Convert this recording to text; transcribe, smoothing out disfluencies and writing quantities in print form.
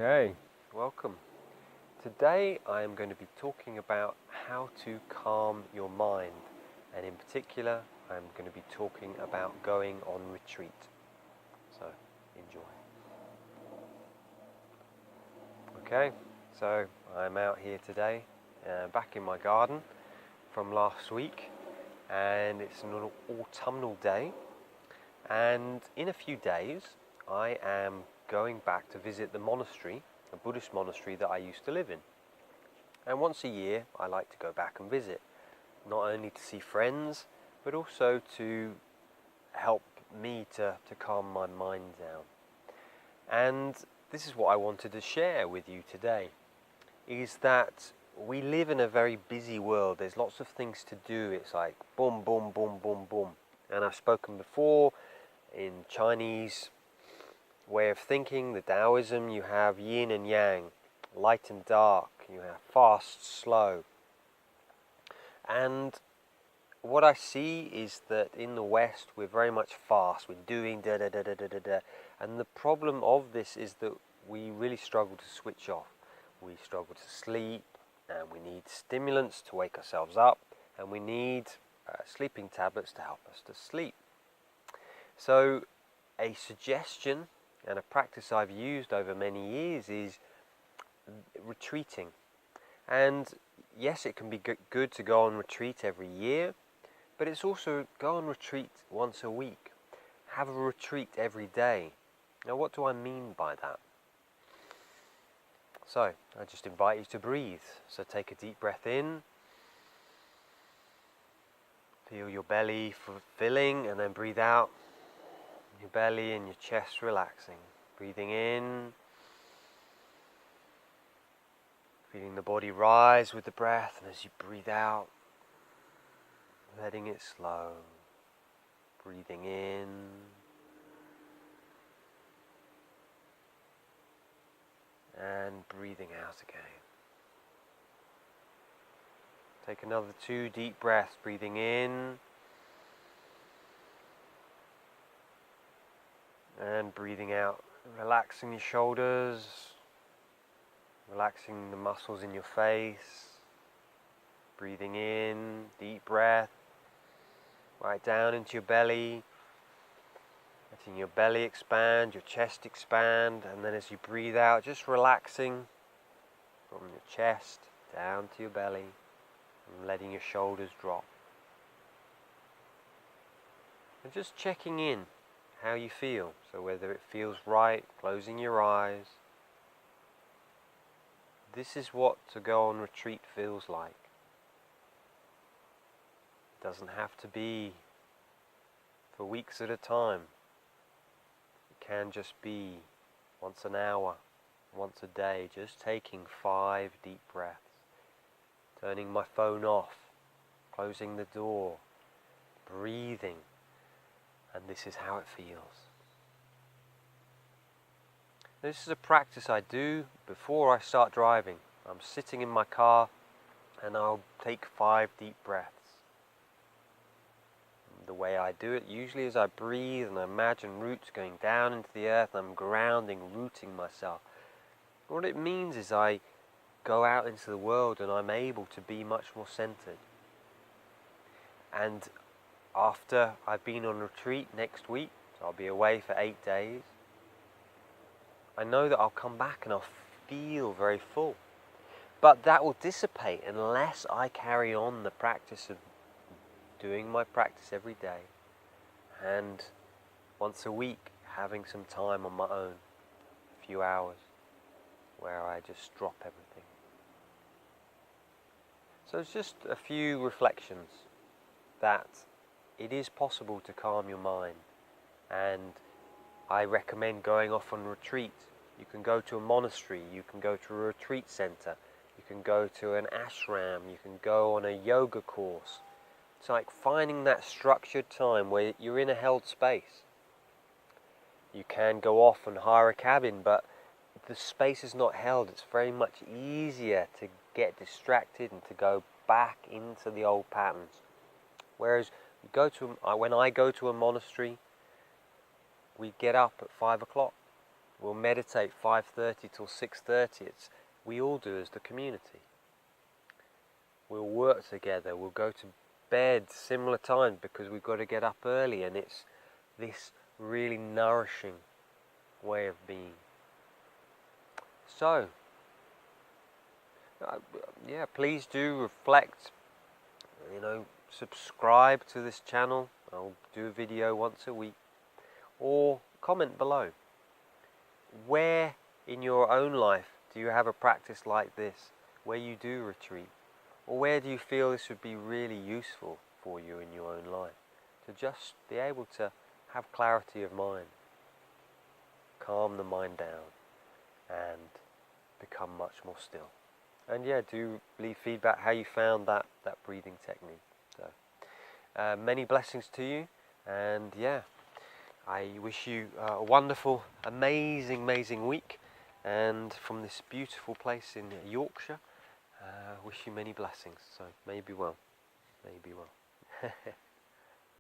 Okay, welcome. Today I am going to be talking about how to calm your mind, and in particular I'm going to be talking about going on retreat. So enjoy. Okay, so I'm out here today, back in my garden from last week, and it's an autumnal day, and in a few days I am going back to visit the monastery, a Buddhist monastery that I used to live in. And once a year I like to go back and visit, not only to see friends, but also to help me to calm my mind down. And this is what I wanted to share with you today, is that we live in a very busy world. There's lots of things to do. It's like boom, boom, boom, boom, boom. And I've spoken before in Chinese way of thinking, the Taoism, you have yin and yang, light and dark, you have fast, slow. And what I see is that in the West we're very much fast, we're doing da da da da da da da. And the problem of this is that we really struggle to switch off. We struggle to sleep, and we need stimulants to wake ourselves up, and we need sleeping tablets to help us to sleep. So a suggestion and a practice I've used over many years is retreating. And yes, it can be good to go on retreat every year, but it's also go on retreat once a week. Have a retreat every day. Now, what do I mean by that? So, I just invite you to breathe. So take a deep breath in. Feel your belly filling, and then breathe out. Your belly and your chest relaxing. Breathing in. Feeling the body rise with the breath, and as you breathe out, letting it slow. Breathing in. And breathing out again. Take another 2 deep breaths, breathing in. And breathing out, relaxing your shoulders, relaxing the muscles in your face. Breathing in, deep breath, right down into your belly. Letting your belly expand, your chest expand, and then as you breathe out, just relaxing from your chest down to your belly, and letting your shoulders drop. And just checking in how you feel, so whether it feels right, closing your eyes. This is what to go on retreat feels like. It doesn't have to be for weeks at a time. It can just be once an hour, once a day, just taking 5 deep breaths, turning my phone off, closing the door, breathing. And this is how it feels. This is a practice I do before I start driving. I'm sitting in my car and I'll take 5 deep breaths. The way I do it usually is I breathe and I imagine roots going down into the earth, and I'm grounding, rooting myself. What it means is I go out into the world and I'm able to be much more centered. And after I've been on retreat next week, so I'll be away for 8 days, I know that I'll come back and I'll feel very full. But that will dissipate unless I carry on the practice of doing my practice every day, and once a week having some time on my own, a few hours, where I just drop everything. So it's just a few reflections that it is possible to calm your mind, and I recommend going off on retreat. You can go to a monastery, you can go to a retreat center, you can go to an ashram, you can go on a yoga course. It's like finding that structured time where you're in a held space. You can go off and hire a cabin, but the space is not held. It's very much easier to get distracted and to go back into the old patterns. Whereas when I go to a monastery, we get up at 5 o'clock. we'll meditate 5:30 till 6:30. We all do as the community. We'll work together, we'll go to bed similar times because we've got to get up early, and it's this really nourishing way of being. So, yeah, please do reflect, subscribe to this channel. I'll do a video once a week, or comment below. Where in your own life do you have a practice like this, where you do retreat? Or where do you feel this would be really useful for you in your own life? To just be able to have clarity of mind, calm the mind down, and become much more still. And yeah, do leave feedback how you found that breathing technique. So, many blessings to you, and yeah, I wish you a wonderful, amazing week, and from this beautiful place in Yorkshire, wish you many blessings. So may be well, may be well.